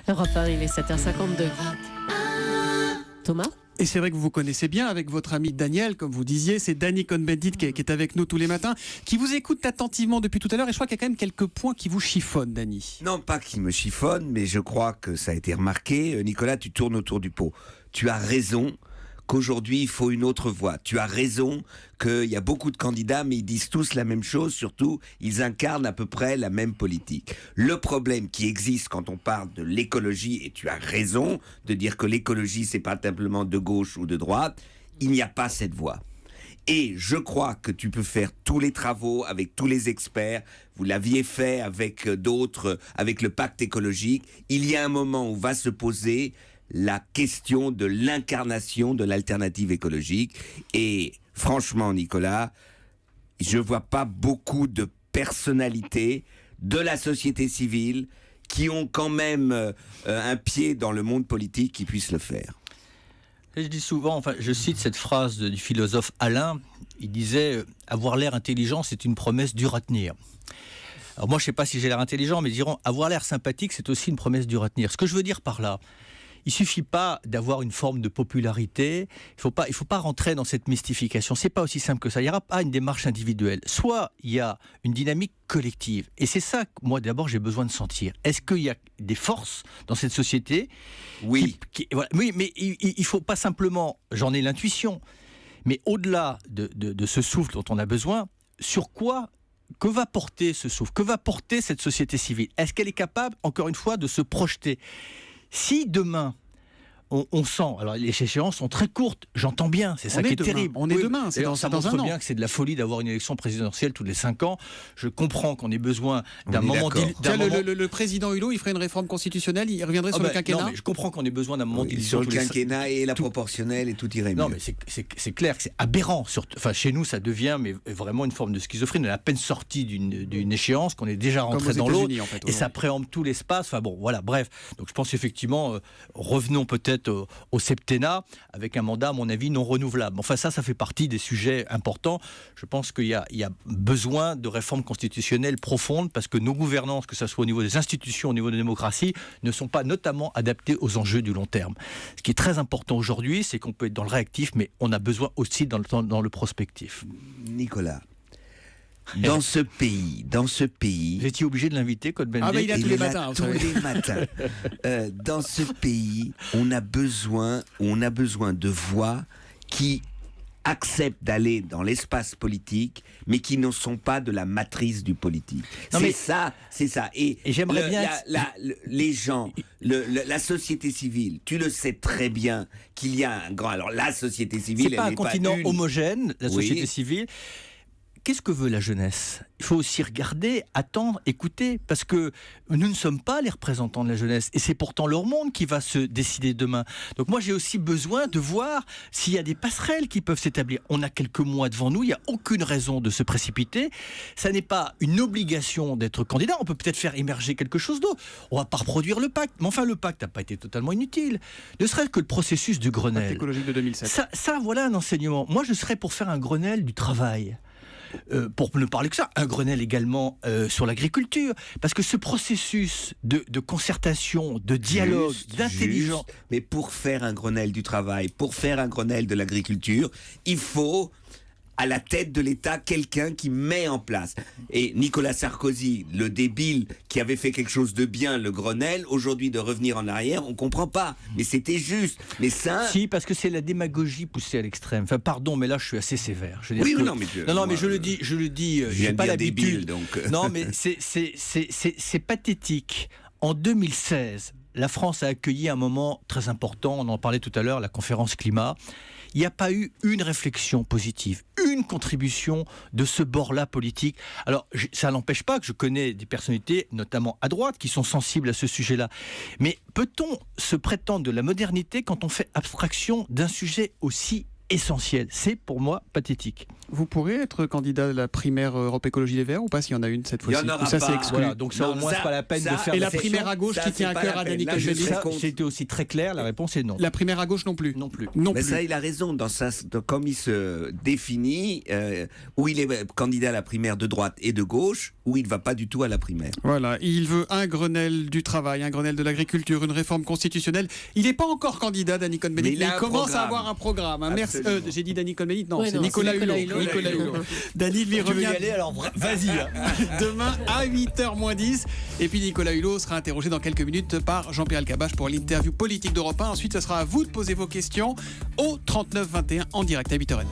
Europe 1, il est 7h52. Thomas ? Et c'est vrai que vous vous connaissez bien avec votre ami Daniel, comme vous disiez, c'est Danny Cohn-Bendit qui est avec nous tous les matins, qui vous écoute attentivement depuis tout à l'heure, et je crois qu'il y a quand même quelques points qui vous chiffonnent, Danny. Non, pas qui me chiffonne, mais je crois que ça a été remarqué. Nicolas, tu tournes autour du pot. Tu as raison qu'aujourd'hui, il faut une autre voie. Tu as raison qu'il y a beaucoup de candidats, mais ils disent tous la même chose, surtout, ils incarnent à peu près la même politique. Le problème qui existe quand on parle de l'écologie, et tu as raison de dire que l'écologie, c'est pas simplement de gauche ou de droite, il n'y a pas cette voie. Et je crois que tu peux faire tous les travaux avec tous les experts. Vous l'aviez fait avec d'autres, avec le pacte écologique. Il y a un moment où va se poser la question de l'incarnation de l'alternative écologique. Et franchement, Nicolas, je vois pas beaucoup de personnalités de la société civile qui ont quand même un pied dans le monde politique qui puissent le faire. Je dis souvent, je cite cette phrase du philosophe Alain, il disait « Avoir l'air intelligent, c'est une promesse dure à tenir ». Alors moi, je ne sais pas si j'ai l'air intelligent, mais diront « Avoir l'air sympathique, c'est aussi une promesse dure à tenir ». Ce que je veux dire par là, il ne suffit pas d'avoir une forme de popularité, il ne faut pas rentrer dans cette mystification, ce n'est pas aussi simple que ça, il n'y aura pas une démarche individuelle. Soit il y a une dynamique collective, et c'est ça que moi d'abord j'ai besoin de sentir. Est-ce qu'il y a des forces dans cette société ? Oui. Voilà. Oui, mais il ne faut pas simplement, j'en ai l'intuition, mais au-delà de ce souffle dont on a besoin, sur quoi ? Que va porter ce souffle ? Que va porter cette société civile ? Est-ce qu'elle est capable, encore une fois, de se projeter ? Si demain, on sent, alors les échéances sont très courtes, j'entends bien, c'est ça qui est terrible. On est demain, c'est dans un an. Ça montre bien que c'est de la folie d'avoir une élection présidentielle tous les 5 ans. Je comprends qu'on ait besoin d'un moment... Le président Hulot, il ferait une réforme constitutionnelle, il reviendrait sur le quinquennat. Non, mais je comprends qu'on ait besoin d'un moment d'illusion. Sur le quinquennat et la proportionnelle et tout irait mieux. Non, mais c'est clair que c'est aberrant. Chez nous, ça devient vraiment une forme de schizophrénie. On est à peine sorti d'une échéance, qu'on est déjà rentré dans l'autre, et ça préempte tout l'espace. Bref. Donc je pense effectivement, revenons peut-être au septennat, avec un mandat, à mon avis, non renouvelable. Ça fait partie des sujets importants. Je pense qu'il y a besoin de réformes constitutionnelles profondes, parce que nos gouvernances, que ce soit au niveau des institutions, au niveau de la démocratie, ne sont pas notamment adaptées aux enjeux du long terme. Ce qui est très important aujourd'hui, c'est qu'on peut être dans le réactif, mais on a besoin aussi dans le prospectif. Nicolas, dans ce pays... Vous étiez obligé de l'inviter, Cohn-Bendit ? Ah, mais il a tous les matins. Dans ce pays, on a besoin de voix qui acceptent d'aller dans l'espace politique, mais qui ne sont pas de la matrice du politique. C'est ça. Et j'aimerais bien... les gens, la société civile, tu le sais très bien qu'il y a un grand... Alors, la société civile... C'est pas un continent homogène, la société civile. Qu'est-ce que veut la jeunesse ? Il faut aussi regarder, attendre, écouter, parce que nous ne sommes pas les représentants de la jeunesse, et c'est pourtant leur monde qui va se décider demain. Donc moi j'ai aussi besoin de voir s'il y a des passerelles qui peuvent s'établir. On a quelques mois devant nous, il n'y a aucune raison de se précipiter. Ça n'est pas une obligation d'être candidat, on peut peut-être faire émerger quelque chose d'autre. On ne va pas reproduire le pacte, mais le pacte n'a pas été totalement inutile. Ne serait-ce que le processus du Grenelle. Pacte écologique de 2007. Ça, voilà un enseignement. Moi je serais pour faire un Grenelle du travail. Pour ne parler que ça, un Grenelle également sur l'agriculture, parce que ce processus de concertation, de dialogue, d'intelligence... Mais pour faire un Grenelle du travail, pour faire un Grenelle de l'agriculture, il faut à la tête de l'État quelqu'un qui met en place. Et Nicolas Sarkozy, le débile qui avait fait quelque chose de bien, le Grenelle, aujourd'hui de revenir en arrière, on comprend pas. Mais c'était juste. Mais ça... Si, parce que c'est la démagogie poussée à l'extrême. Pardon, mais là je suis assez sévère. Je veux dire mais je le dis, j'ai pas l'habitude. Débile, donc... Non, mais c'est pathétique. En 2016, la France a accueilli un moment très important, on en parlait tout à l'heure, la conférence climat. Il n'y a pas eu une réflexion positive, une contribution de ce bord-là politique. Alors, ça n'empêche pas que je connais des personnalités, notamment à droite, qui sont sensibles à ce sujet-là. Mais peut-on se prétendre de la modernité quand on fait abstraction d'un sujet aussi essentiel. C'est pour moi pathétique. Vous pourrez être candidat à la primaire Europe Écologie Les Verts ou pas s'il y en a une cette fois-ci? Il y en aura ça pas. c'est exclu. Voilà, donc ça, au moins, c'est pas la peine de faire. Et la réflexion. primaire à gauche qui tient à cœur à Dany Cohn-Bendit? C'était aussi très clair, la réponse est non. La primaire à gauche non plus. Non plus. Non Mais plus. ça, il a raison. Comme il se définit, où il est candidat à la primaire de droite et de gauche, où il ne va pas du tout à la primaire. Voilà, il veut un Grenelle du travail, un Grenelle de l'agriculture, une réforme constitutionnelle. Il n'est pas encore candidat, Dany Cohn-Bendit, mais il commence à avoir un programme. Merci. J'ai dit Dany Cohn-Bendit, non, Ouais, c'est non, Nicolas c'est Hulot. Nicolas Hulot. Dany lui Tu veux y revient aller, alors vas-y. demain à 8h-10. Et puis Nicolas Hulot sera interrogé dans quelques minutes par Jean-Pierre Elkabbach pour l'interview politique d'Europe 1. Ensuite, ce sera à vous de poser vos questions au 39 21 en direct à 8h30.